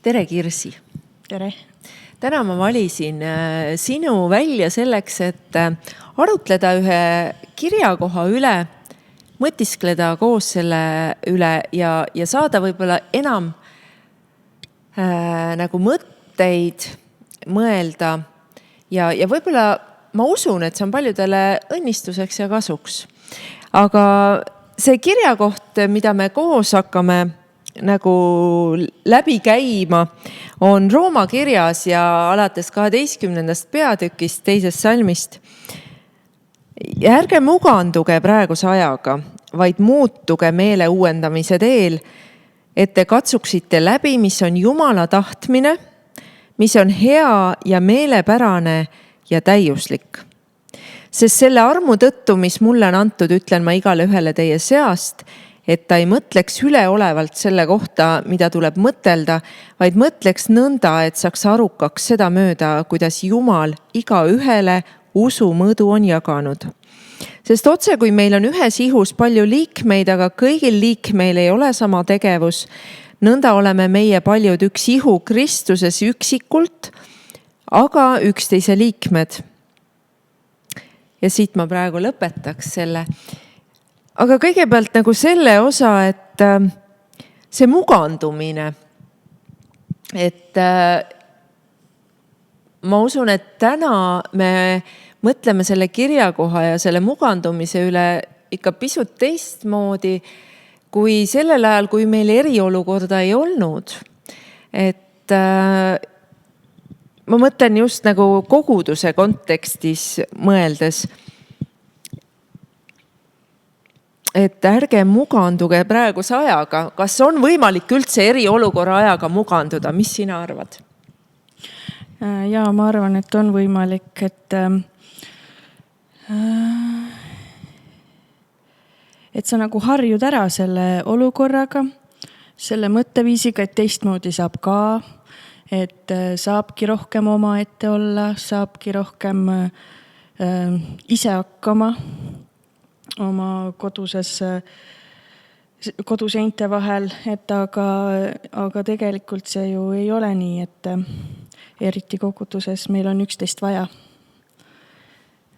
Tere, Kirsi! Tere! Täna ma valisin sinu välja selleks, et arutleda ühe kirjakoha üle, mõtiskleda koos selle üle ja saada võib-olla enam nagu mõtteid mõelda. Ja võib-olla ma usun, et see on paljudele õnnistuseks ja kasuks. Aga see kirjakoht, mida me koos hakkame nagu läbi käima, on Rooma kirjas ja alates 12. peatükist 2. salmist. Ja ärge muganduge praeguse ajaga, vaid muutuge meele uuendamise teel, et te katsuksite läbi, mis on Jumala tahtmine, mis on hea ja meelepärane ja täiuslik. Sest selle armu tõttu, mis mulle on antud, ütlen ma igale ühele teie seast, et ta ei mõtleks üleolevalt selle kohta, mida tuleb mõtelda, vaid mõtleks nõnda, et saaks arukaks seda mööda, kuidas Jumal iga ühele usu mõõdu on jaganud. Sest otse, kui meil on ühes ihus palju liikmeid, aga kõigil liikmeil ei ole sama tegevus, nõnda oleme meie paljud üks ihu Kristuses üksikult, aga üksteise liikmed. Ja siit ma praegu lõpetaks selle. Aga kõigepealt nagu selle osa, et see mugandumine, et ma usun, et täna me mõtleme selle kirjakoha ja selle mugandumise üle ikka pisut teistmoodi, kui sellel ajal, kui meil eriolukorda ei olnud. Et ma mõtlen just nagu koguduse kontekstis mõeldes, et ärge muganduge praeguse ajaga. Kas on võimalik üldse eriolukorra ajaga muganduda? Mis sina arvad? Ja ma arvan, et on võimalik, et sa nagu harjud ära selle olukorraga, selle mõtteviisiga, et teistmoodi saab ka, et saabki rohkem oma ette olla, saabki rohkem ise hakkama oma koduseinte vahel, et aga tegelikult see ju ei ole nii, et eriti koguduses meil on üksteist vaja.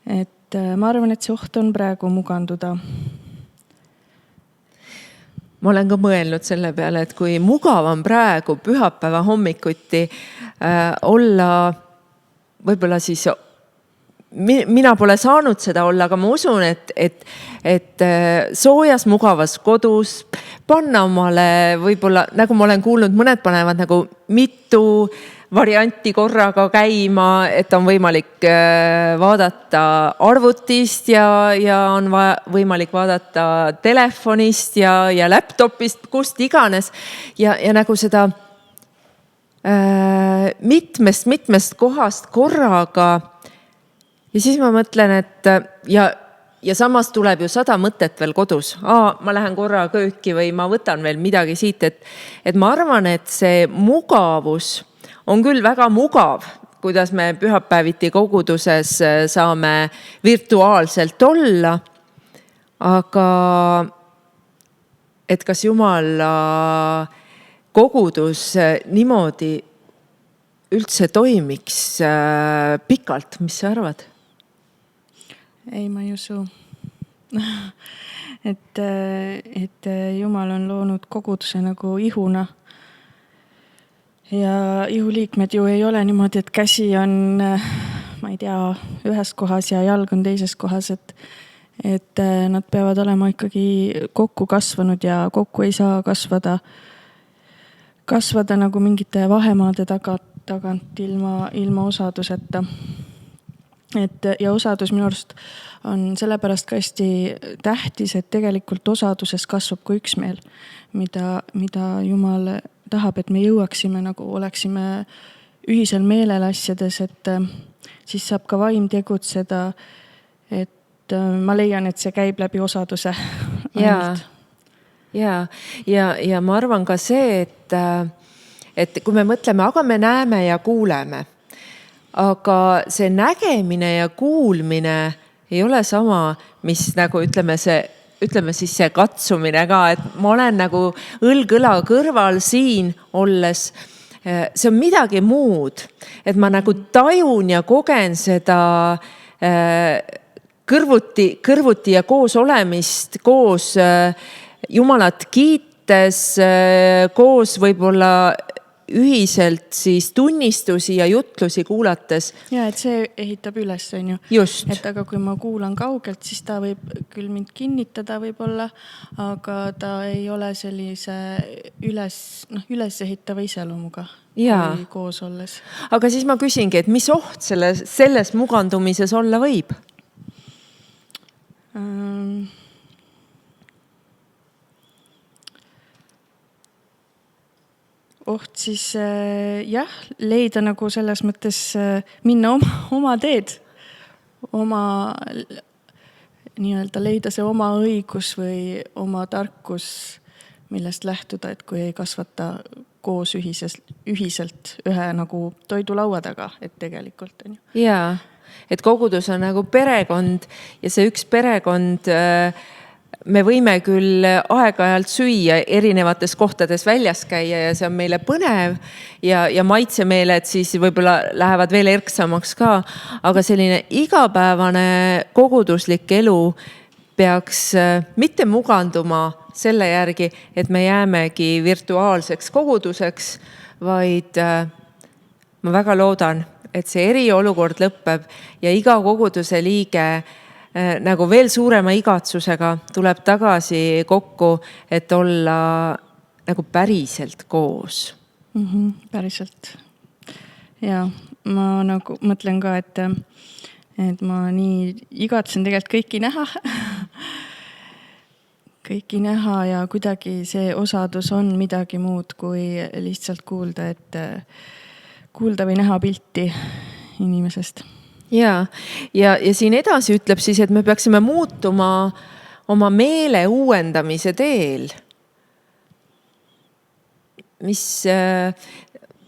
Et ma arvan, et see oht on praegu muganduda. Ma olen ka mõelnud selle peale, et kui mugav on praegu pühapäeva hommikuti olla võib-olla siis mina pole saanud seda olla, aga ma usun, et soojas, mugavas kodus panna omale võib-olla, nagu ma olen kuulnud, mõned panevad nagu mitu varianti korraga käima, et on võimalik vaadata arvutist ja on võimalik vaadata telefonist ja laptopist, kust iganes. Ja nagu seda mitmest kohast korraga. Ja siis ma mõtlen, et ja samas tuleb ju 100 mõtet veel kodus. Ma lähen korra kööki või ma võtan veel midagi siit, et ma arvan, et see mugavus on küll väga mugav, kuidas me pühapäeviti koguduses saame virtuaalselt olla, aga et kas Jumala kogudus niimoodi üldse toimiks pikalt, mis sa arvad? Ei, ma ei usu. et Jumal on loonud koguduse nagu ihuna. Ja ihuliikmed ju ei ole niimoodi, et käsi on, ma ei tea, ühes kohas ja jalg on teises kohas, et nad peavad olema ikkagi kokku kasvanud ja kokku ei saa kasvada nagu mingite vahemaade tagant ilma osaduseta. Ja osadus minu arust on sellepärast ka hästi tähtis, et tegelikult osaduses kasvab ka üksmeel, mida Jumal tahab, et me jõuaksime, nagu oleksime ühisel meelel asjades, et siis saab ka vaim tegutseda, et ma leian, et see käib läbi osaduse. Ja ma arvan ka see, et kui me mõtleme, aga me näeme ja kuuleme, aga see nägemine ja kuulmine ei ole sama, mis nagu ütleme siis see katsumine ka, et ma olen nagu õlg õla kõrval siin olles see on midagi muud, et ma nagu tajun ja kogen seda kõrvuti ja koos olemist, koos Jumalat kiites, koos võib-olla ühiselt siis tunnistusi ja jutlusi kuulates. Ja, et see ehitab üles, on ju. Just. Et aga kui ma kuulan kaugelt, siis ta võib küll mind kinnitada võib-olla, aga ta ei ole sellise üles ehitava iseloomuga kui koos olles. Aga siis ma küsingi, et mis oht selles mugandumises olla võib? Oht siis leida nagu selles mõttes minna oma teed, nii-öelda leida see oma õigus või oma tarkus, millest lähtuda, et kui ei kasvata koos ühiselt ühe nagu toidulaua taga, et tegelikult on ju. Jaa, et kogudus on nagu perekond ja see üks perekond me võime küll aeg-ajalt süüa erinevates kohtades väljas käia ja see on meile põnev ja maitsemeeled siis võib-olla lähevad veel erksamaks ka, aga selline igapäevane koguduslik elu peaks mitte muganduma selle järgi, et me jäämegi virtuaalseks koguduseks, vaid ma väga loodan, et see eriolukord lõpeb ja iga koguduse liige nagu veel suurema igatsusega tuleb tagasi kokku, et olla nagu päriselt koos. Päriselt. Ja ma nagu mõtlen ka, et ma nii igatsen tegelikult kõiki näha. Kõiki näha ja kuidagi see osadus on midagi muud kui lihtsalt kuulda või näha pilti inimesest. Ja siin edasi ütleb siis, et me peaksime muutuma oma meele uuendamise teel. Mis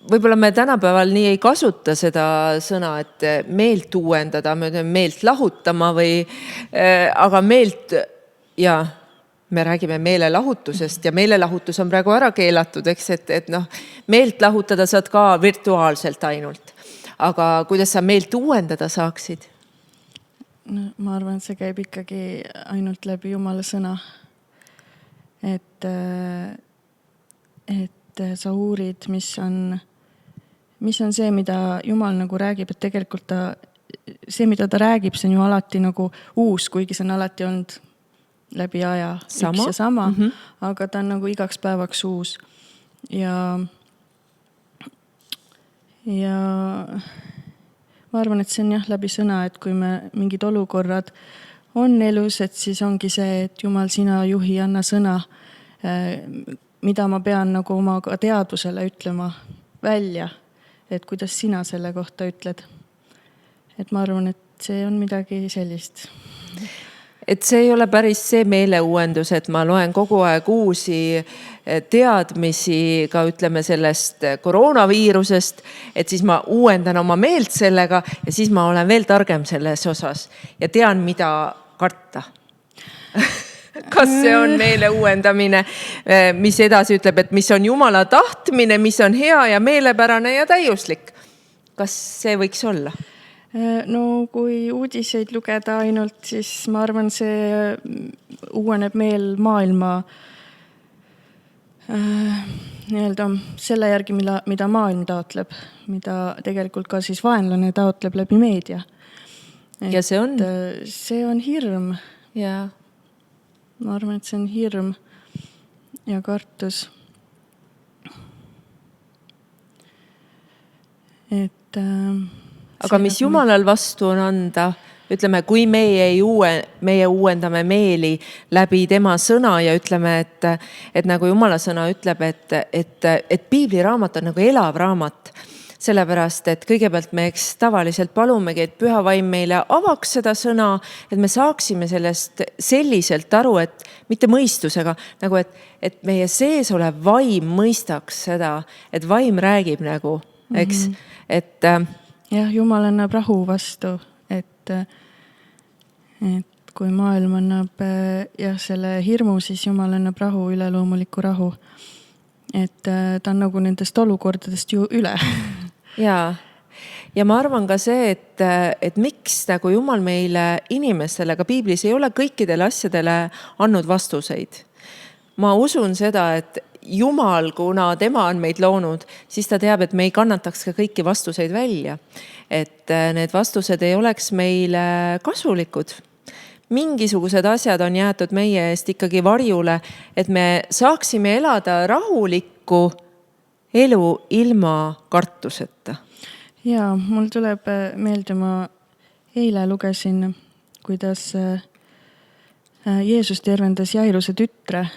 võib-olla me tänapäeval nii ei kasuta seda sõna, et meelt uuendada, me meelt lahutama aga meelt, me räägime meelelahutusest ja meelelahutus on praegu ära keelatud, eks, et meelt lahutada saad ka virtuaalselt ainult. Aga kuidas sa meelt uuendada saaksid? No, ma arvan, et see käib ikkagi ainult läbi Jumala sõna. Et sa uurid, mis on see, mida Jumal nagu räägib, et tegelikult see, mida ta räägib, see on ju alati nagu uus, kuigi see on alati olnud läbi aja üks ja sama, aga ta on nagu igaks päevaks uus. Ja ma arvan, et see on läbi sõna, et kui me mingid olukorrad on elus, et siis ongi see, et Jumal, sina juhi, anna sõna, mida ma pean nagu oma teadvusele ütlema välja, et kuidas sina selle kohta ütled. Et ma arvan, et see on midagi sellist. Et see ei ole päris see meeleuuendus, et ma loen kogu aeg uusi teadmisi ka ütleme sellest koroonaviirusest, et siis ma uuendan oma meelt sellega ja siis ma olen veel targem selles osas ja tean, mida karta. Kas see on meele uuendamine, mis edasi ütleb, et mis on Jumala tahtmine, mis on hea ja meelepärane ja täiuslik? Kas see võiks olla? No kui uudiseid lugeda ainult, siis ma arvan, see uueneb meel maailma nii-öelda selle järgi, mida maailm taotleb, mida tegelikult ka siis vaenlane taotleb läbi meedia. Ja see on? See on hirm. Ja. Ma arvan, et see on hirm ja kartus. Aga mis Jumalal vastu on anda, ütleme, kui meie uuendame meeli läbi tema sõna ja ütleme, et nagu Jumala sõna ütleb, et piibliraamat on nagu elav raamat, sellepärast, et kõigepealt me tavaliselt palumegi, et Püha Vaim meile avaks seda sõna, et me saaksime sellest selliselt aru, et mitte mõistusega, nagu et meie sees olev vaim mõistaks seda, et vaim räägib nagu, eks, et jah, Jumal annab rahu vastu, et kui maailm annab selle hirmu, siis Jumal annab rahu, üleloomuliku rahu. et ta on nagu nendest olukordadest ju üle. Ja ma arvan ka see, et miks nagu Jumal meile inimestele, ka piiblis ei ole kõikidele asjadele andnud vastuseid. Ma usun seda, et Jumal, kuna tema on meid loonud, siis ta teab, et me ei kannataks ka kõiki vastuseid välja. Et need vastused ei oleks meile kasulikud. Mingisugused asjad on jäetud meie eest ikkagi varjule, et me saaksime elada rahulikku elu ilma kartuseta. Ja mul tuleb meelde, ma eile lugesin, kuidas Jeesus tervendas Jairuse tütre.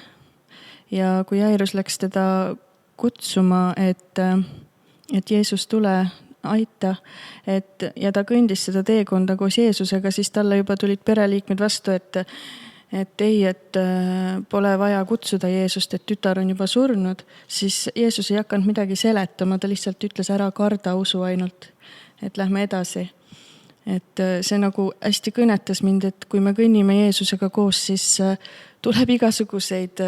Ja kui Jairus läks teda kutsuma, et Jeesus tule, aita, ja ta kõndis seda teekonda koos Jeesusega, siis talle juba tulid pereliikmed vastu, et pole vaja kutsuda Jeesust, et tütar on juba surnud, siis Jeesus ei hakanud midagi seletama, ta lihtsalt ütles, ära karda, usu ainult, et lähme edasi. Et see nagu hästi kõnetas mind, et kui me kõnnime Jeesusega koos, siis tuleb igasuguseid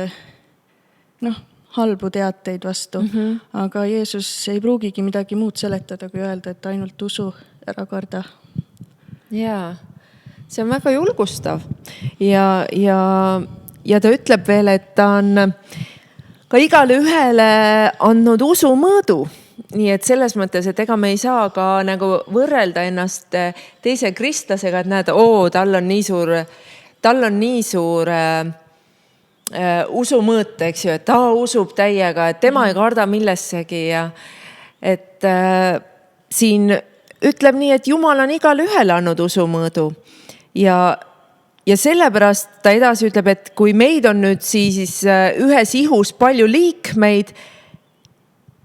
halbu teateid vastu. Aga Jeesus ei pruugigi midagi muud seletada, kui öelda, et ainult usu, ära karda. Jaa. See on väga julgustav ja ta ütleb veel, et ta on ka igale ühele andnud usu mõõdu. Nii et selles mõttes, et ega me ei saa ka nagu võrrelda ennast teise kristlasega, et näed, tal on nii suur usumõõt, eks ju, et ta usub täiega, et tema ei karda millessegi ja et siin ütleb nii, et Jumal on igale ühele andnud usumõõdu. Ja sellepärast ta edasi ütleb, et kui meid on nüüd siis ühes ihus palju liikmeid,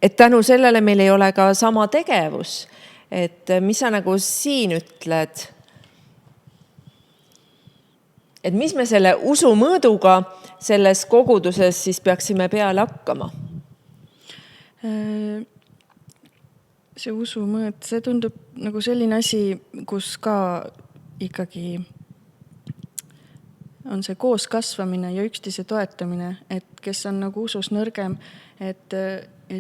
et tänu sellele meil ei ole ka sama tegevus. Et mis sa nagu siin ütled? Et mis me selle usumõõduga selles koguduses siis peaksime peale hakkama? See usumõõt, see tundub nagu selline asi, kus ka ikkagi on see koos kasvamine ja üksteise toetamine, et kes on nagu usus nõrgem, et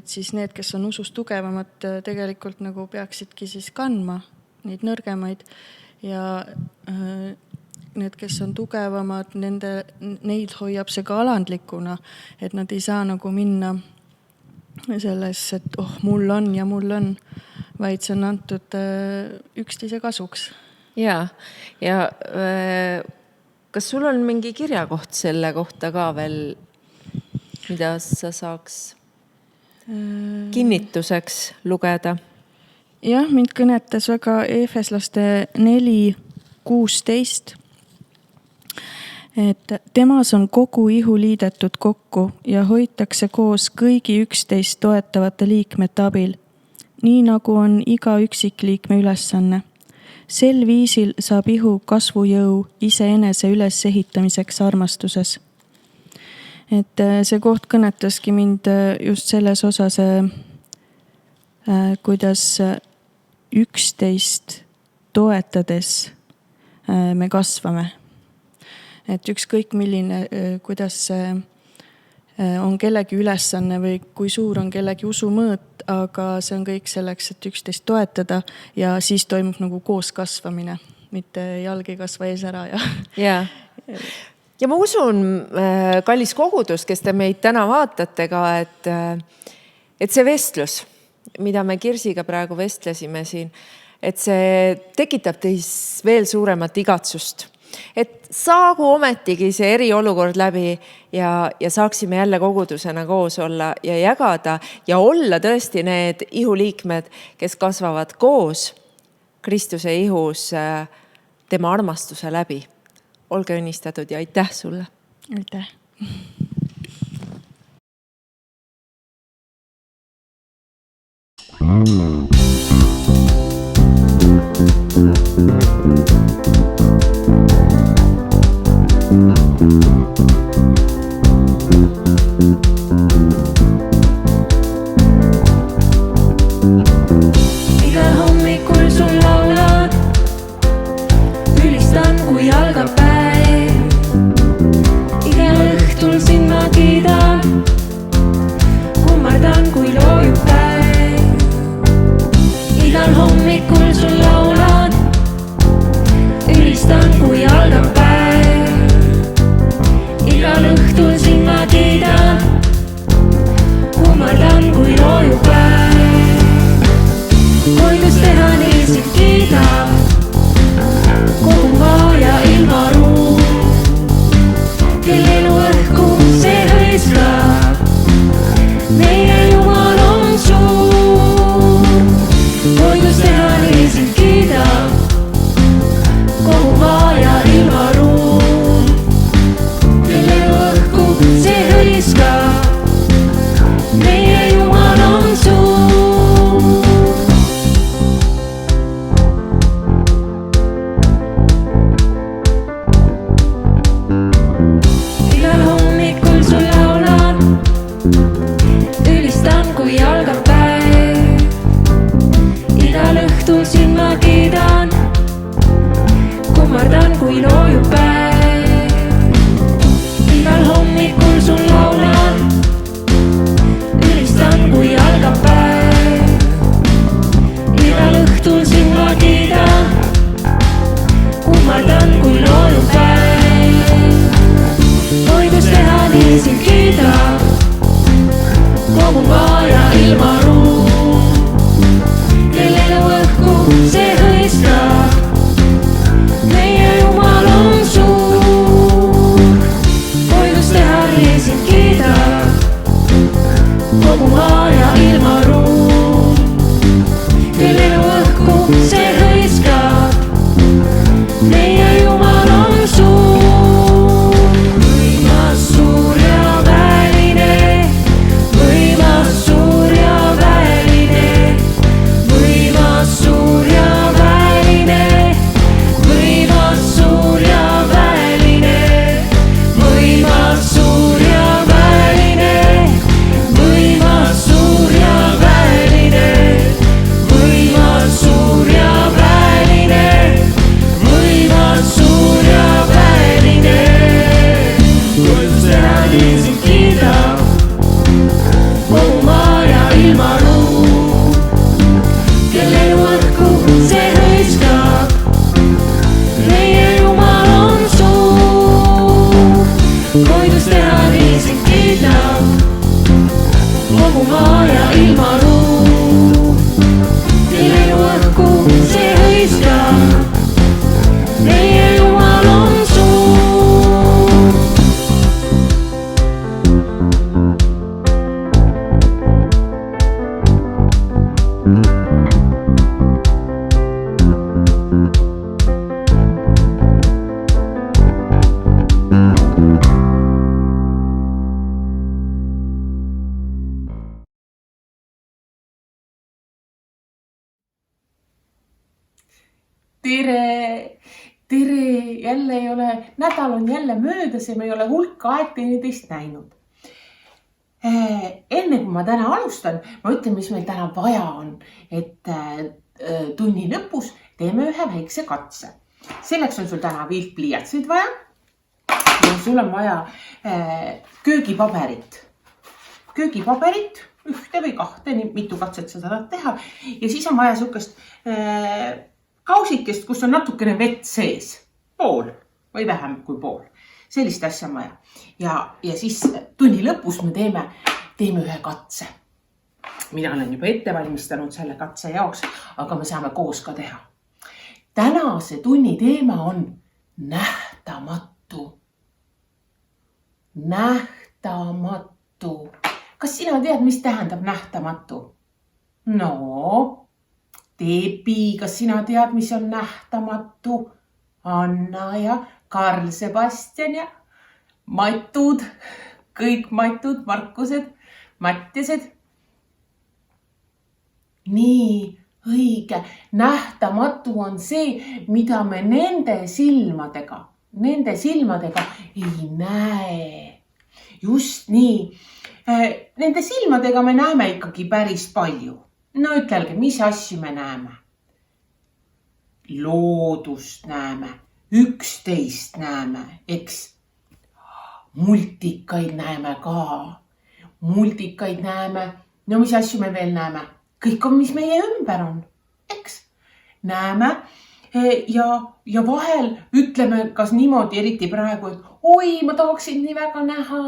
siis need, kes on usus tugevamad, tegelikult nagu peaksidki siis kandma neid nõrgemaid ja need, kes on tugevamad, neid hoiab see ka alandlikuna, et nad ei saa nagu minna selles, et mul on ja mul on, vaid see on antud üksteise kasuks. Ja kas sul on mingi kirjakoht selle kohta ka veel, mida sa saaks kinnituseks lugeda? Jah, mind kõnetas väga Efeslaste 4:16, et temas on kogu ihu liidetud kokku ja hoitakse koos kõigi üksteist toetavate liikmete abil, nii nagu on iga üksikliikme ülesanne. Sel viisil saab ihu kasvujõu iseenese ülesehitamiseks armastuses. Et see koht kõnetaski mind just selles osas, kuidas üksteist toetades me kasvame. Et ükskõik milline, kuidas on kellegi ülesanne või kui suur on kellegi usumõõt, aga see on kõik selleks, et üksteist toetada ja siis toimub nagu koos kasvamine, mitte jalg ei kasva ees ära. Ja ma usun, kallis kogudus, kes te meid täna vaatate ka, et see vestlus, mida me Kirsiga praegu vestlesime siin, et see tekitab teis veel suuremat igatsust. Et saagu ometigi see eriolukord läbi ja saaksime jälle kogudusena koos olla ja jagada ja olla tõesti need ihuliikmed, kes kasvavad koos Kristuse ihus tema armastuse läbi. Olge õnnistatud ja aitäh sulle. Aitäh. Igal hommikul sul laulad, ülistan, kui algab päev. Igal õhtul sind ma kiidan, kui nädal on jälle möödas ja me ei ole hulka aeg teineteist näinud. Enne kui ma täna alustan, ma ütlen, mis meil täna vaja on, et tunni lõpus teeme ühe väikse katse. Selleks on sul täna viltpliiatseid vaja ja sul on vaja köögipaberit. Köögipaberit, ühte või kahte, nii mitu katset sa saad teha. Ja siis on vaja sukest kausikest, kus on natukene vett sees. Pool või vähem kui pool. Sellist asja on vaja. Ja siis tunni lõpus me teeme ühe katse. Mina olen juba ette valmistanud selle katse jaoks, aga me saame koos ka teha. Tänase tunni teema on nähtamatu. Nähtamatu. Kas sina tead, mis tähendab nähtamatu? No, Teepi, kas sina tead, mis on nähtamatu? Anna ja Karl Sebastian ja Matud, kõik Matud, Markused, Mattiased. Nii, õige. Nähtamatu on see, mida me nende silmadega ei näe. Just nii. Nende silmadega me näeme ikkagi päris palju. No ütelge, mis asju me näeme? Loodust näeme, üksteist näeme, eks? Multikaid näeme ka. Multikaid näeme. No mis asju me veel näeme? Kõik on, mis meie ümber on, eks? Näeme ja vahel ütleme kas niimoodi, eriti praegu, et oi, ma tahaksin nii väga näha.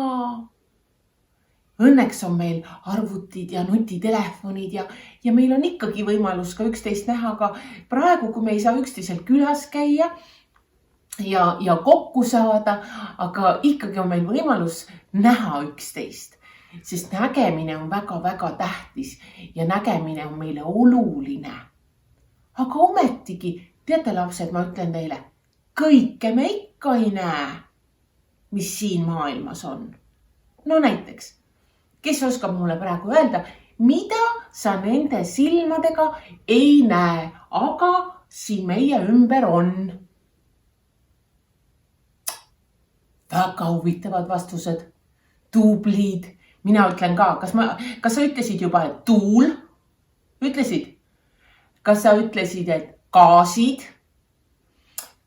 Õnneks on meil arvutid ja nutitelefonid ja meil on ikkagi võimalus ka üksteist näha, aga praegu, kui me ei saa üksteisel külas käia ja kokku saada, aga ikkagi on meil võimalus näha üksteist, sest nägemine on väga-väga tähtis ja nägemine on meile oluline. Aga ometigi, teate lapsed, ma ütlen teile, kõike me ikka ei näe, mis siin maailmas on. No näiteks, kes oskab mulle praegu öelda, mida sa nende silmadega ei näe, aga siin meie ümber on? Väga huvitavad vastused. Tublid. Mina ütlen ka. Kas sa ütlesid juba, et tuul? Ütlesid? Kas sa ütlesid, et gaasid?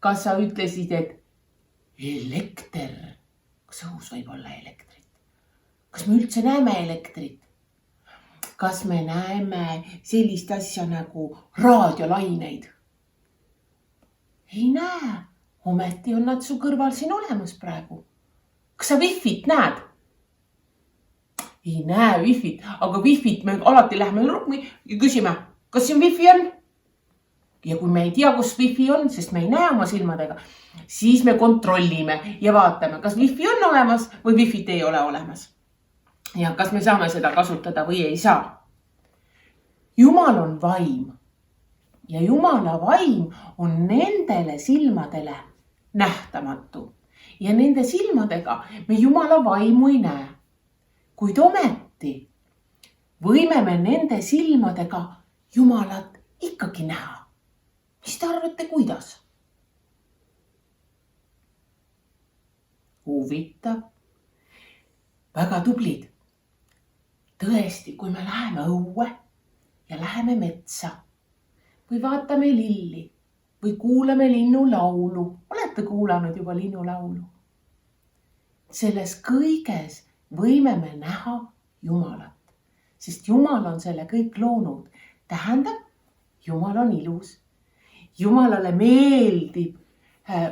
Kas sa ütlesid, et elekter? Kas õhus võib olla elektrit? Kas me üldse näeme elektrit? Kas me näeme sellist asja nagu raadiolaineid? Ei näe. Ometi on nad su kõrval siin olemas praegu. Kas sa Wi-Fit näed? Ei näe Wi-Fit, aga Wi-Fit me alati lähme rukmi ja küsime, kas siin Wi-Fi on? Ja kui me ei tea, kus Wi-Fi on, sest me ei näe oma silmadega, siis me kontrollime ja vaatame, kas Wi-Fi on olemas või Wi-Fit ei ole olemas. Ja kas me saame seda kasutada või ei saa. Jumal on vaim ja Jumala vaim on nendele silmadele nähtamatu ja nende silmadega me Jumala vaimu ei näe. Kuid ometi võime me nende silmadega Jumalat ikkagi näha. Mis te arvate, kuidas? Huvitav. Väga tublid. Tõesti, kui me läheme õue ja läheme metsa või vaatame lilli või kuulame linnulaulu. Olete kuulanud juba linnulaulu? Selles kõiges võime me näha Jumalat, sest Jumal on selle kõik loonud. Tähendab, Jumal on ilus. Jumalale meeldib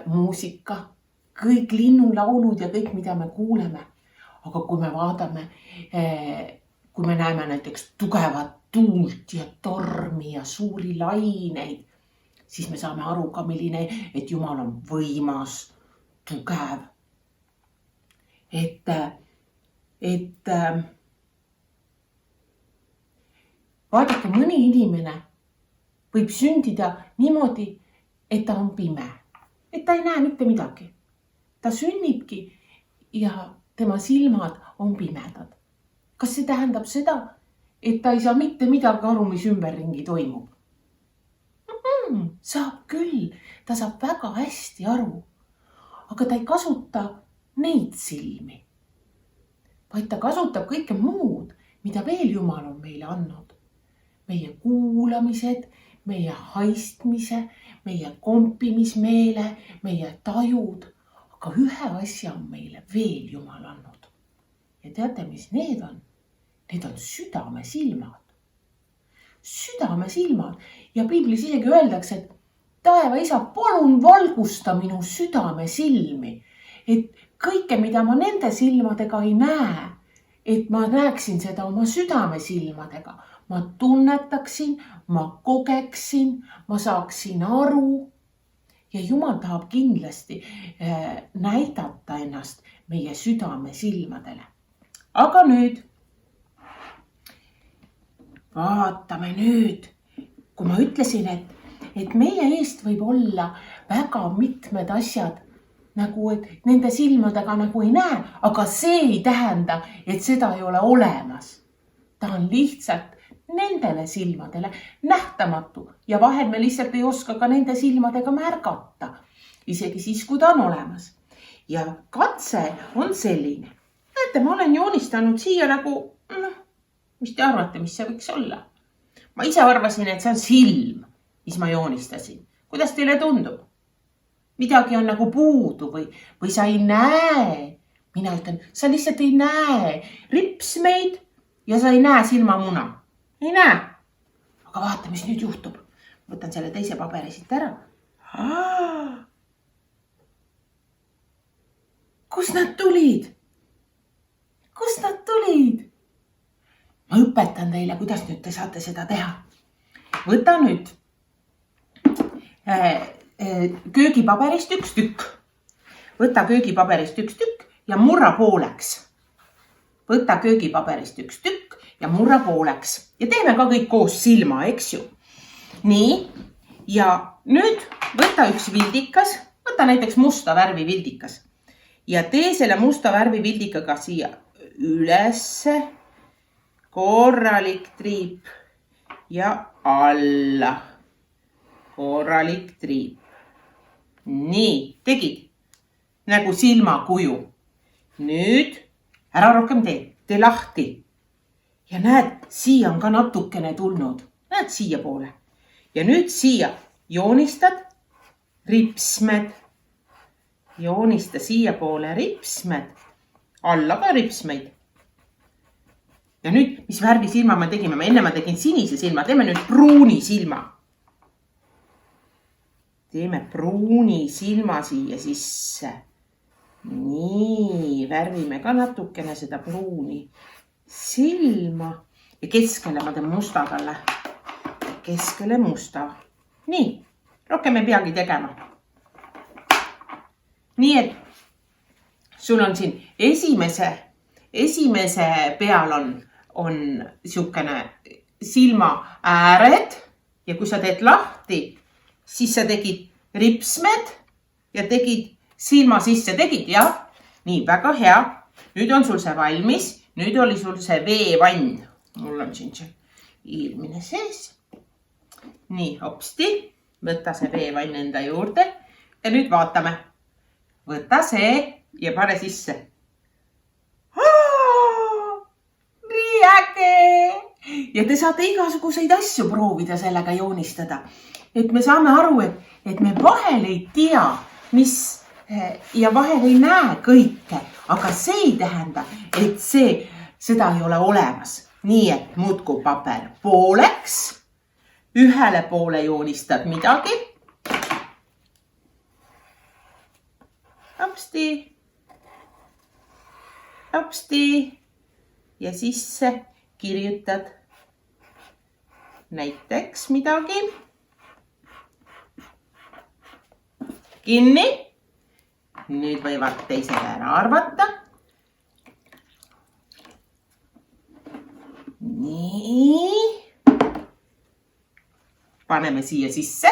muusika, kõik linnulaulud ja kõik, mida me kuuleme. Aga kui me vaatame, kui me näeme näiteks tugevat tuult ja tormi ja suuri laineid, siis me saame aru ka, milline, et Jumal on võimas, tugev. Vaadake, mõni inimene võib sündida niimoodi, et ta on pime, et ta ei näe mitte midagi. Ta sünnibki ja tema silmad on pimedad. Kas see tähendab seda, et ta ei saa mitte midagi aru, mis ümberringi toimub? Saab küll, ta saab väga hästi aru. aga ta ei kasuta neid silmi, vaid ta kasutab kõike muud, mida veel Jumal on meile andnud. Meie kuulamised, meie haistmise, meie kompimismeele, meie tajud, aga ühe asja on meile veel Jumal andnud. Ja teate, mis need on? Need on südamesilmad. Südamesilmad. Ja piiblis isegi öeldakse, et taeva isa, palun valgusta minu südamesilmi, et kõike, mida ma nende silmadega ei näe, et ma näeksin seda oma südamesilmadega. Ma tunnetaksin, ma kogeksin, ma saaksin aru. Ja Jumal tahab kindlasti näidata ennast meie südamesilmadele. Aga nüüd, vaatame nüüd, kui ma ütlesin, et meie eest võib olla väga mitmed asjad, nagu et nende silmadega nagu ei näe, aga see ei tähenda, et seda ei ole olemas. Ta on lihtsalt nendele silmadele nähtamatu ja vahel me lihtsalt ei oska ka nende silmadega märgata, isegi siis, kui ta on olemas. Ja katse on selline. Näete, ma olen joonistanud siia nagu, mis te arvate, mis see võiks olla? Ma ise arvasin, et see on silm, mis ma joonistasin. Kuidas teile tundub? Midagi on nagu puudu või sa ei näe. Mina ütlen, sa lihtsalt ei näe ripsmeid ja sa ei näe silmamuna. Ei näe. Aga vaata, mis nüüd juhtub. Võtan selle teise paberi siit ära. Kus nad tulid? Kus nad tulid? Ma õpetan teile, kuidas nüüd te saate seda teha. Võta nüüd köögipaberist üks tükk. Võta köögipaberist üks tükk ja murra pooleks. Võta köögipaberist üks tükk ja murra pooleks. Ja teeme ka kõik koos silma, eks ju. Nii, ja nüüd võta üks vildikas. Võta näiteks musta värvi vildikas. Ja tee selle musta värvi vildikaga siia ülesse. Korralik triip ja alla. Korralik triip. Nii, tegid nagu silmakuju. Nüüd ära rohkem tee lahti. Ja näed, siia on ka natukene tulnud. Näed siia poole. Ja nüüd siia joonistad ripsmed. Joonista siia poole ripsmed. Alla ka ripsmeid. Ja nüüd, mis värvi silma me tegime? Enne ma tegin sinise silma. Teeme nüüd pruuni silma. Teeme pruuni silma siia sisse. Nii, värvime ka natukene seda pruuni silma. Ja keskele ma teen musta talle. Keskele musta. Nii, rohkem ei peagi tegema. Nii, et sul on siin esimese peal on siukene silma ääred ja kui sa teed lahti, siis sa tegid ripsmed ja tegid silma sisse, tegid, jah? Nii, väga hea. Nüüd on sul see valmis. Nüüd oli sul see veevann. Mul on siin see ilmine sees. Nii, hopsti. Võta see veevann enda juurde. Ja nüüd vaatame. Võta see ja pane sisse. Nii äge! Ja te saate igasuguseid asju proovida sellega joonistada. Et me saame aru, et me vahel ei tea, mis ja vahel ei näe kõike, aga see ei tähenda, et seda ei ole olemas. Nii, et muutku paber pooleks, ühele poole joonistad midagi. Hopsti. Ja sisse kirjutad näiteks midagi. Kinni. Nüüd võivad teised ära arvata. Nii. Paneme siia sisse.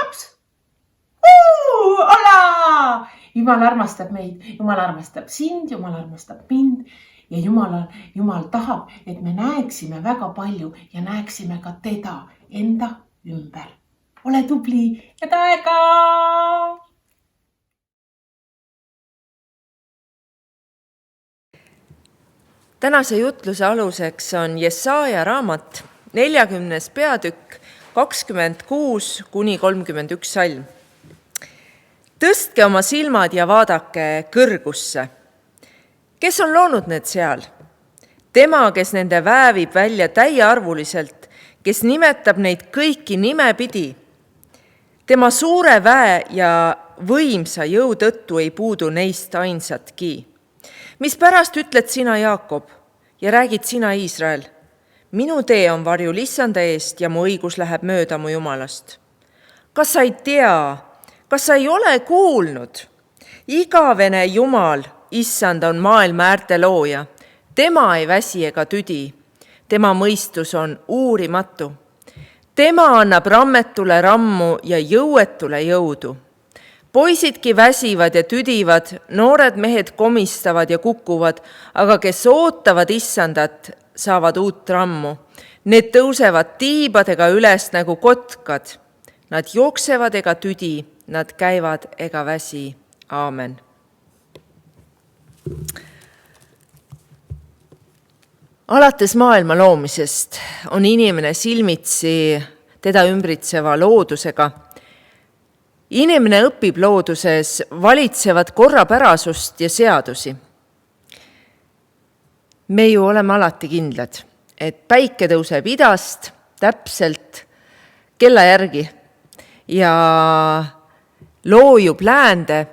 Hops. Hola! Jumal armastab meid, Jumal armastab sind, Jumal armastab mind ja Jumal tahab, et me näeksime väga palju ja näeksime ka teda enda ümber. Ole tubli ja taega! Tänase jutluse aluseks on Jesaja raamat 40. peatükk 26 kuni 31 salm. Tõstke oma silmad ja vaadake kõrgusse. Kes on loonud need seal? Tema, kes nende väävib välja täiearvuliselt, kes nimetab neid kõiki nimepidi. Tema suure väe ja võimsa jõu tõttu ei puudu neist ainsatki. Mis pärast ütled sina, Jaakob, ja räägid sina, Iisrael? Minu tee on varjul Issanda eest ja mu õigus läheb mööda mu Jumalast. Kas sa ei tea, kas sa ei ole kuulnud? Igavene Jumal, Issand on maailma äärte looja. Tema ei väsi ega tüdi. Tema mõistus on uurimatu. Tema annab rammetule rammu ja jõuetule jõudu. Poisidki väsivad ja tüdivad, noored mehed komistavad ja kukuvad, aga kes ootavad Issandat, saavad uut rammu. Need tõusevad tiibadega üles nagu kotkad. Nad jooksevad ega tüdi, nad käivad ega väsi. Aamen. Alates maailma loomisest on inimene silmitsi teda ümbritseva loodusega. Inimene õpib looduses valitsevat korrapärasust ja seadusi. Me ju oleme alati kindlad, et päike tõuseb idast täpselt kella järgi ja loojub läände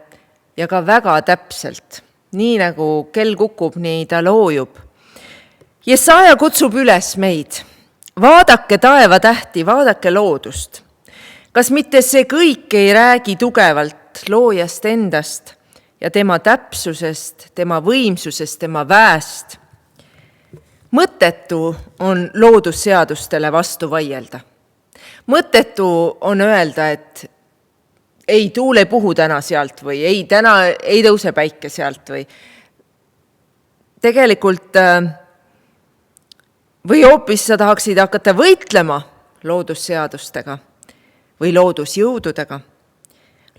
ja ka väga täpselt. Nii nagu kell kukub, nii ta loojub. Jesaja kutsub üles meid. Vaadake taeva tähti, vaadake loodust. Kas mitte see kõik ei räägi tugevalt loojast endast ja tema täpsusest, tema võimsusest, tema väest? Mõttetu on loodusseadustele vastu vaielda. Mõttetu on öelda, et ei, tuul ei puhu täna sealt või ei, täna ei tõuse päike sealt või tegelikult või hoopis sa tahaksid hakata võitlema loodusseadustega või loodusjõududega.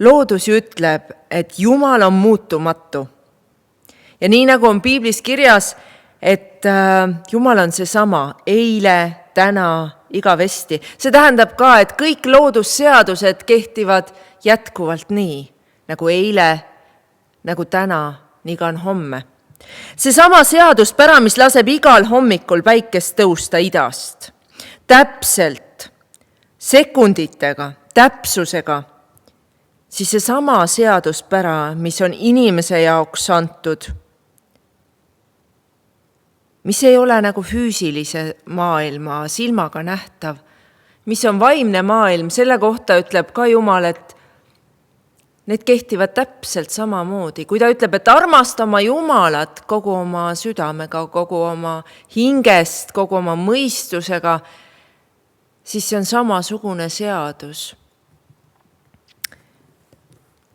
Loodus ütleb, et Jumal on muutumatu. Ja nii nagu on piiblis kirjas, et Jumal on seesama eile, täna, igavesti. See tähendab ka, et kõik loodusseadused kehtivad jätkuvalt nii, nagu eile, nagu täna, nii ka on homme. Seesama seaduspära, mis laseb igal hommikul päikest tõusta idast. Täpselt, sekunditega, täpsusega, siis seesama seaduspära, mis on inimese jaoks antud, mis ei ole nagu füüsilise maailma silmaga nähtav, mis on vaimne maailm, selle kohta ütleb ka Jumal, et need kehtivad täpselt samamoodi. Kui ta ütleb, et armasta oma Jumalat kogu oma südamega, kogu oma hingest, kogu oma mõistusega, siis see on samasugune seadus.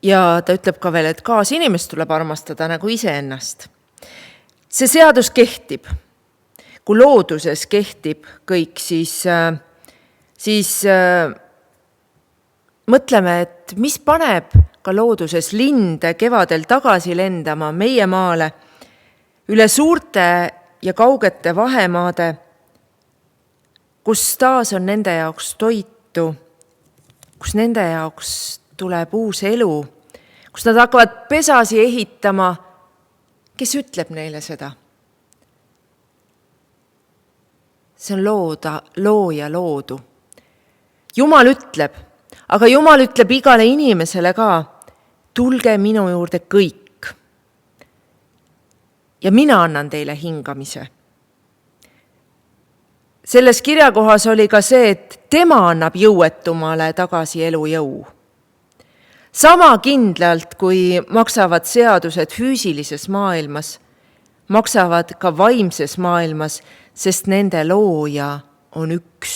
Ja ta ütleb ka veel, et kaasinimest tuleb armastada nagu iseennast. See seadus kehtib. Kui looduses kehtib kõik, siis mõtleme, et mis paneb ka looduses linde kevadel tagasi lendama meie maale üle suurte ja kaugete vahemaade, kus taas on nende jaoks toitu, kus nende jaoks tuleb uus elu, kus nad hakkavad pesasi ehitama. Kes ütleb neile seda? See on looja loodu. Jumal ütleb, aga Jumal ütleb igale inimesele ka, tulge minu juurde kõik. Ja mina annan teile hingamise. Selles kirjakohas oli ka see, et tema annab jõuetumale tagasi elujõu. Sama kindlalt, kui maksavad seadused füüsilises maailmas, maksavad ka vaimses maailmas, sest nende looja on üks.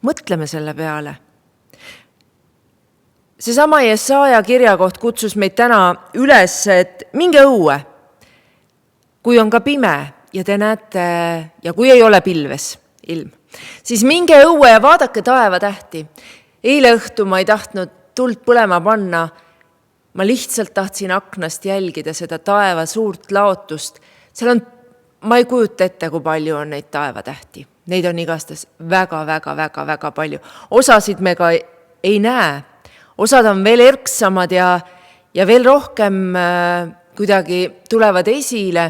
Mõtleme selle peale. Seesama Jesaja kirjakoht kutsus meid täna üles, et minge õue, kui on ka pime ja te näete, ja kui ei ole pilves ilm, siis minge õue ja vaadake taeva tähti. Eile õhtu ma ei tahtnud tuld põlema panna. Ma lihtsalt tahtsin aknast jälgida seda taeva suurt laotust, seal on, ma ei kujuta ette, kui palju on neid taevatähti. Neid on igastes väga palju. Osasid me ka ei näe. Osad on veel erksamad ja veel rohkem kuidagi tulevad esile.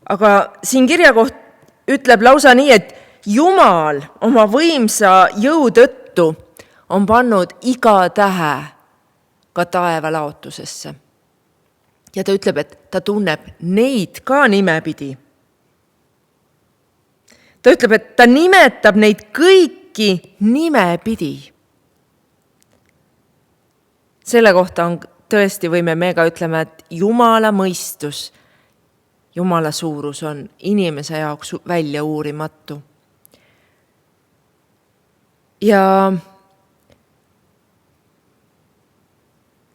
Aga siin kirjakoht ütleb lausa nii, et Jumal oma võimsa jõu tõttu on pannud iga tähe ka taeva laotusesse. Ja ta ütleb, et ta tunneb neid ka nimepidi. Ta ütleb, et ta nimetab neid kõiki nimepidi. Selle kohta on tõesti, võime me ka ütlema, et Jumala mõistus, Jumala suurus on inimese jaoks välja uurimatu. Ja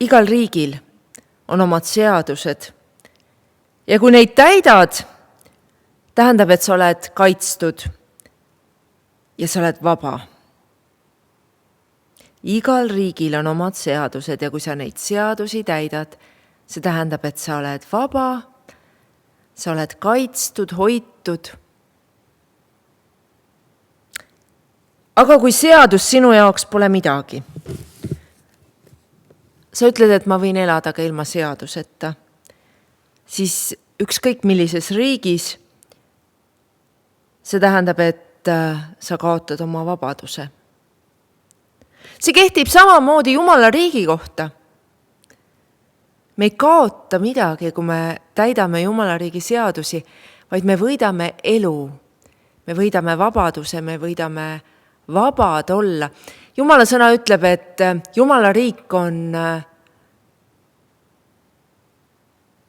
igal riigil on omad seadused. Ja kui neid täidad, tähendab, et sa oled kaitstud ja sa oled vaba. Igal riigil on omad seadused ja kui sa neid seadusi täidad, see tähendab, et sa oled vaba, sa oled kaitstud, hoitud. Aga kui seadus sinu jaoks pole midagi, sa ütled, et ma võin elada ka ilma seaduseta, siis ükskõik millises riigis see tähendab, et sa kaotad oma vabaduse. See kehtib samamoodi Jumala riigi kohta. Me ei kaota midagi, kui me täidame Jumala riigi seadusi, vaid me võidame elu, me võidame vabaduse, me võidame vabad olla. Jumala sõna ütleb, et Jumala riik on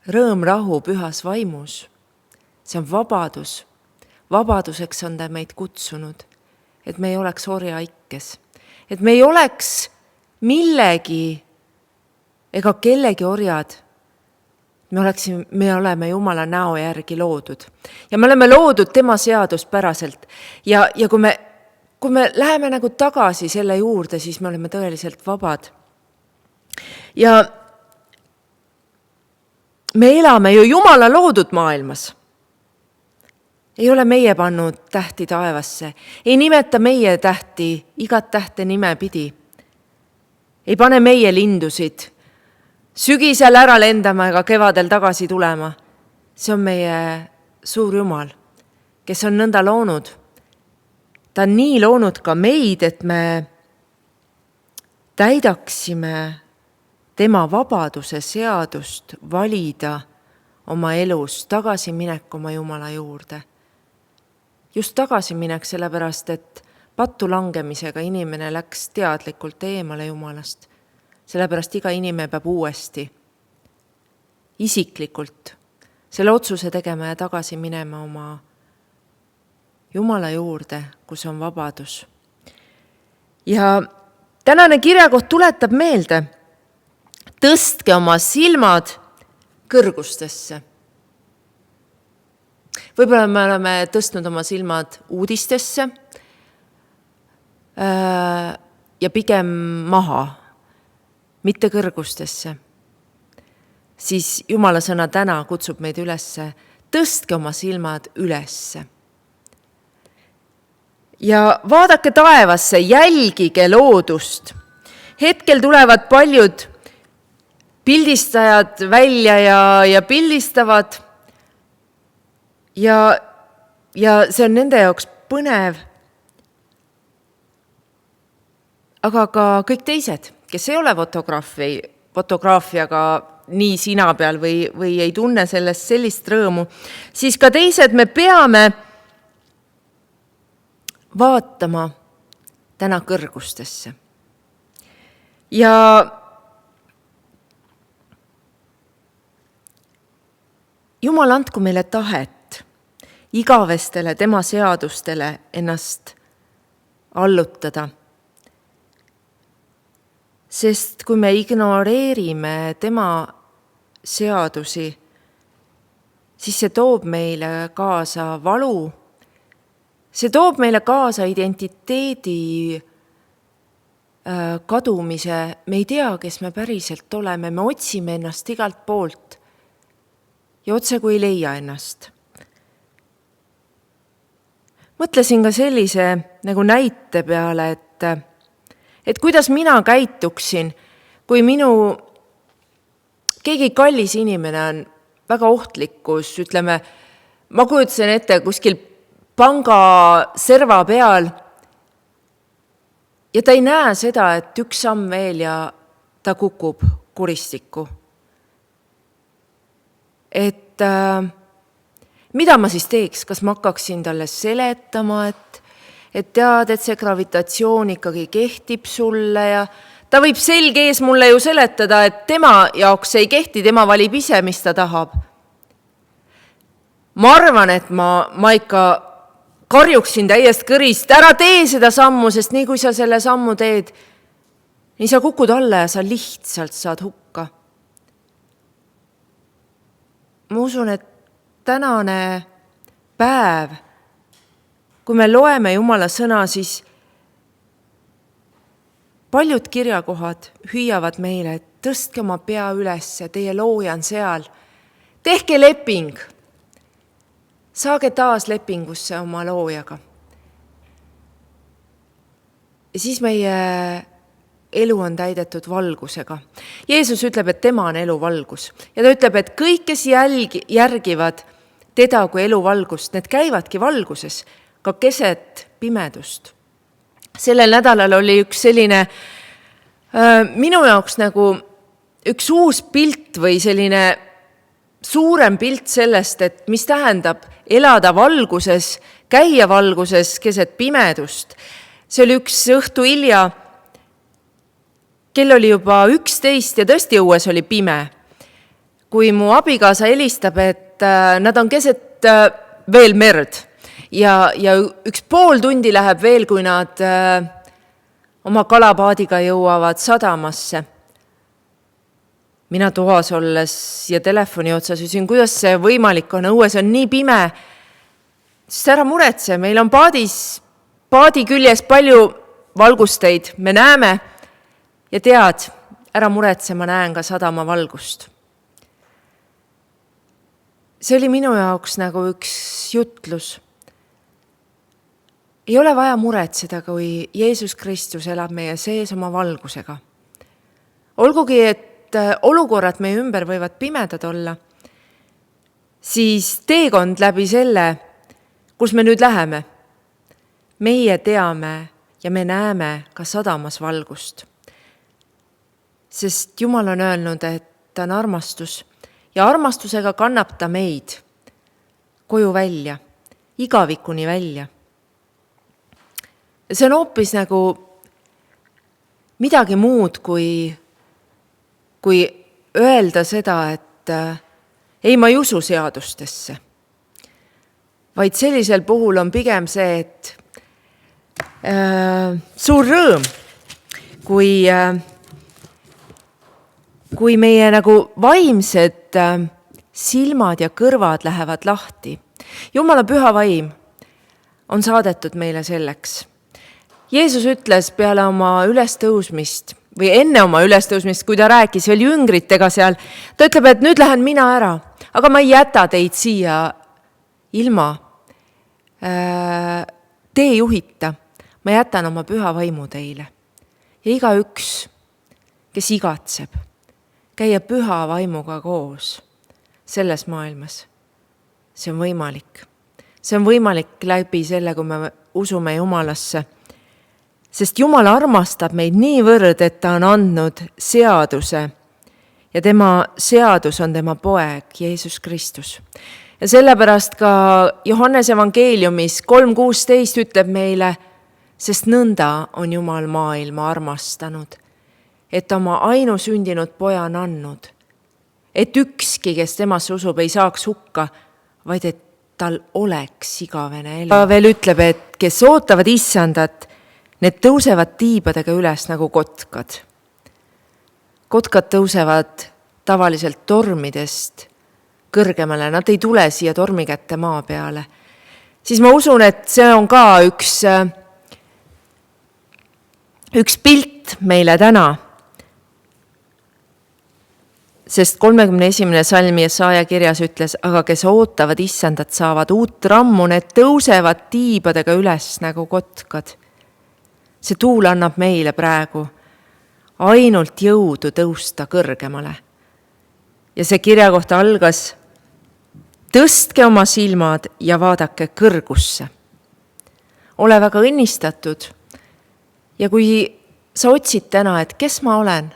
rõõm, rahu, pühas vaimus. See on vabadus. Vabaduseks on ta meid kutsunud, et me ei oleks orjaikkes, et me ei oleks millegi ega kellegi orjad. Me oleme Jumala näo järgi loodud ja me oleme loodud tema seaduspäraselt. Ja kui me läheme nagu tagasi selle juurde, siis me oleme tõeliselt vabad. Ja me elame ju Jumala loodud maailmas. Ei ole meie pannud tähti taevasse. Ei nimeta meie tähti igat tähte nime pidi. Ei pane meie lindusid sügisel ära lendama ega kevadel tagasi tulema. See on meie suur Jumal, kes on nõnda loonud. Ta on nii loonud ka meid, et me täidaksime tema vabaduse seadust valida oma elus tagasiminek oma Jumala juurde. Just tagasiminek sellepärast, et pattu langemisega inimene läks teadlikult eemale Jumalast. Sellepärast iga inimene peab uuesti isiklikult selle otsuse tegema ja tagasi minema oma Jumala juurde, kus on vabadus. Ja tänane kirjakoht tuletab meelde, tõstke oma silmad kõrgustesse. Võib-olla me oleme tõstnud oma silmad uudistesse ja pigem maha, mitte kõrgustesse. Siis Jumala sõna täna kutsub meid ülesse, tõstke oma silmad ülesse. Ja vaadake taevasse, jälgige loodust. Hetkel tulevad paljud pildistajad välja ja pildistavad. Ja see on nende jaoks põnev. Aga ka kõik teised, kes ei ole fotograafiaga nii sina peal või ei tunne sellest sellist rõõmu, siis ka teised me peame vaatama täna kõrgustesse. Ja Jumal andku meile tahet igavestele tema seadustele ennast allutada. Sest kui me ignoreerime tema seadusi, siis see toob meile kaasa valu. See toob meile kaasa identiteedi kadumise. Me ei tea, kes me päriselt oleme. Me otsime ennast igalt poolt. ja otse kui ei leia ennast. Mõtlesin ka sellise nagu näite peale, et kuidas mina käituksin, kui minu keegi kallis inimene on väga ohtlikus, ütleme, ma kujutasin ette kuskil panga serva peal ja ta ei näe seda, et üks samm veel ja ta kukub kuristikku. Et mida ma siis teeks? Kas ma hakkaksin talle seletama, et tead, et see gravitatsioon ikkagi kehtib sulle ja ta võib selge ees mulle ju seletada, et tema jaoks ei kehti, tema valib ise, mis ta tahab. Ma arvan, et ma ikka karjuksin täiest kõrist, ära tee seda sammu, sest nii kui sa selle sammu teed, nii sa kukud alla ja sa lihtsalt saad hukka. Ma usun, et tänane päev, kui me loeme Jumala sõna, siis paljud kirjakohad hüüavad meile, et tõstke oma pea üles, teie looja on seal. Tehke leping. Saage taas lepingusse oma loojaga. Ja siis meie elu on täidetud valgusega. Jeesus ütleb, et tema on elu valgus. Ja ta ütleb, et kõik, kes järgivad teda kui elu valgust, need käivadki valguses, ka keset pimedust. Sellel nädalal oli üks selline minu jaoks nagu üks uus pilt või selline suurem pilt sellest, et mis tähendab elada valguses, käia valguses keset pimedust. See oli üks õhtu hilja, kell oli juba 11 ja tõesti õues oli pime. Kui mu abikaasa helistab, et nad on keset veel merd ja 1,5 tundi läheb veel, kui nad oma kalapaadiga jõuavad sadamasse. Mina toas olles ja telefoni otsas ütlesin, kuidas see võimalik on, õues on nii pime. Sest ära muretse, meil on paadi küljes palju valgusteid, me näeme ja tead, ära muretse, ma näen ka sadama valgust. See oli minu jaoks nagu üks jutlus. Ei ole vaja muretseda, kui Jeesus Kristus elab meie sees oma valgusega. Olgugi, et olukorrad meie ümber võivad pimedad olla, siis teekond läbi selle, kus me nüüd läheme, meie teame ja me näeme ka sadamas valgust. Sest Jumal on öelnud, et ta on armastus ja armastusega kannab ta meid koju välja, igavikuni välja. See on hoopis nagu midagi muud, kui öelda seda, et ei, ma ei usu seadustesse. Vaid sellisel puhul on pigem see, et suur rõõm, kui meie nagu vaimsed silmad ja kõrvad lähevad lahti. Jumala püha vaim on saadetud meile selleks. Jeesus ütles peale oma ülestõusmist või enne oma ülestõusmist, kui ta rääkis veel jüngritega seal, ta ütleb, et nüüd lähen mina ära, aga ma ei jäta teid siia ilma teejuhita. Ma jätan oma püha vaimu teile. Ja igaüks, kes igatseb, käia püha vaimuga koos selles maailmas. See on võimalik. See on võimalik läbi selle, kui me usume Jumalasse. Sest Jumal armastab meid niivõrd, et ta on andnud seaduse ja tema seadus on tema poeg, Jeesus Kristus. Ja sellepärast ka Johannes evangeeliumis 3.16 ütleb meile, sest nõnda on Jumal maailma armastanud, et oma ainusündinud poja on andnud, et ükski, kes temasse usub, ei saaks hukka, vaid et tal oleks igavene elu. Ta veel ütleb, et kes ootavad issandat, need tõusevad tiibadega üles nagu kotkad. Kotkad tõusevad tavaliselt tormidest kõrgemale, nad ei tule siia tormikätte maa peale. Siis ma usun, et see on ka üks pilt meile täna. Sest 31. salm Jesaja kirjas ütles, aga kes ootavad issandat, saavad uut rammu, need tõusevad tiibadega üles nagu kotkad. See tuul annab meile praegu ainult jõudu tõusta kõrgemale. Ja see kirja kohta algas, tõstke oma silmad ja vaadake kõrgusse. Ole väga õnnistatud. Ja kui sa otsid täna, et kes ma olen,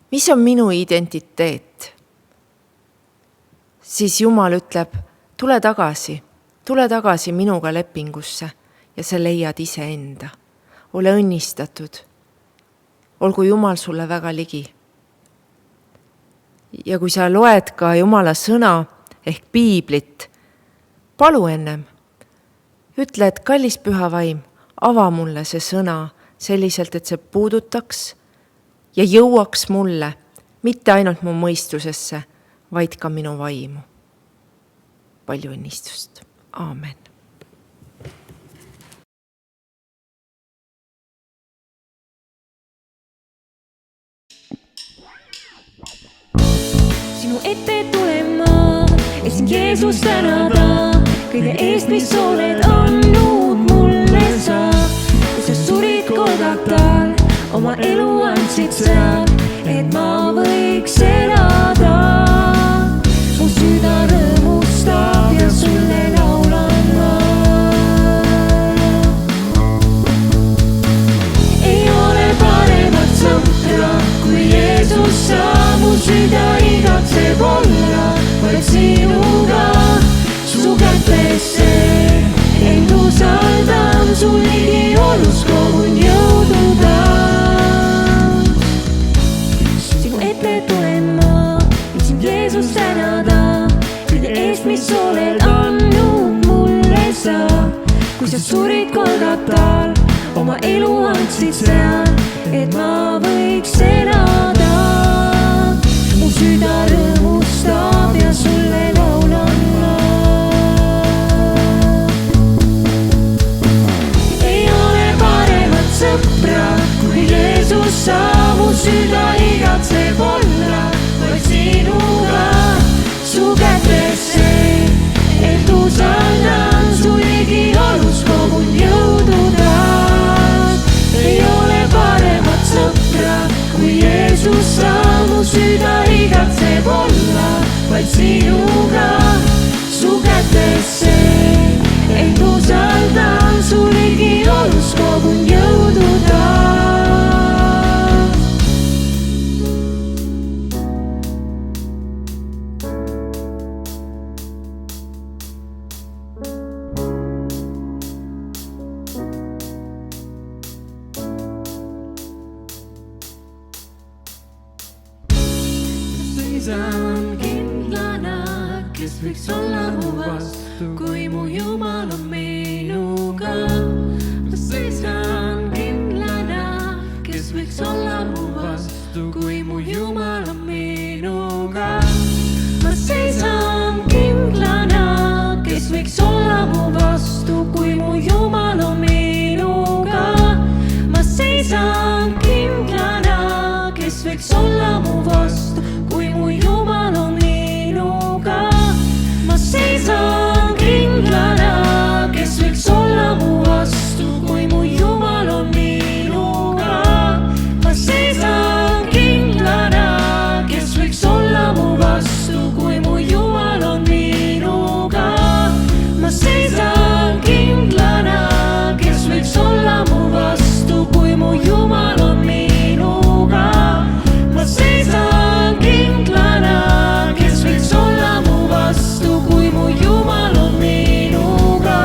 mis on minu identiteet, siis Jumal ütleb, tule tagasi minuga lepingusse ja sa leiad iseenda. Ole õnnistatud. Olgu Jumal sulle väga ligi. Ja kui sa loed ka Jumala sõna ehk piiblit, palu ennem. Ütle, et kallis püha vaim, ava mulle see sõna selliselt, et see puudutaks ja jõuaks mulle, mitte ainult mu mõistusesse, vaid ka minu vaimu. Palju õnnistust. Aamen. Sinu ette tulen ma, et sind Jeesus tänada, kõige eest, mis oled andnud mulle sa. Kui sa surid Golgatal, oma elu andsid seal, et ma võiks elada. Mu süda rõõmustab ja sulle laulan ma. Ei ole paremat sõpra kui Jeesus sa. Mu süda igatseb olla vaid sinuga, su kätesse end usaldan, su ligi olus kogun jõududa. Sinu ette tulen ma, et sind Jeesus tänada, kõige eest, mis oled andnud mulle sa. Kui sa surid Golgatal, oma elu andsid seal, et ma võiks elada. Mu süda rõõmustab ja sulle laulan ma. Ei ole paremat sõpra kui Jeesus sa. Mu süda igatseb olla vaid sinuga, su kätesse end usaldan, su ligi olus kogun jõududa. Ei ole paremat sõpra kui Jeesus sa. Mu süda igatseb olla vaid sinuga, su kätesse end usaldan, su ligi olus kogun jõududa. Seisan kindlana, kes võiks olla mu vastu, kui mu Jumal on minuga. Ma seisan kindlana, kes võiks olla mu vastu, kui mu Jumal on minuga. Ma seisan kindlana, kes võiks olla mu vastu, kui mu Jumal on minuga. Ma seisan kindlana, kes võiks olla mu vastu, kui mu Jumal on minuga. Ma seisan kindlana, kes võiks olla mu vastu, kui mu Jumal on minuga. Ma seisan kindlana, kes võiks olla mu vastu, kui mu Jumal on minuga. Ma seisan kindlana, kes võiks olla mu vastu, kui mu Jumal on minuga. Ma seisan kindlana, kes võiks olla mu vastu, kui mu Jumal on minuga.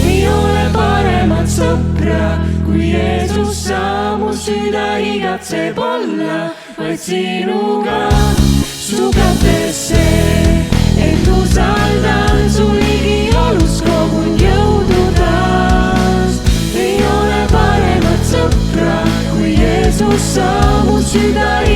Ei ole paremat sõpra kui Jeesus sa. Mu süda igatseb olla vaid sinuga, su kätesse end usaldan, su ligi olus kogun jõududa. Ei ole paremat sõpra kui Jeesus sa. Mu süda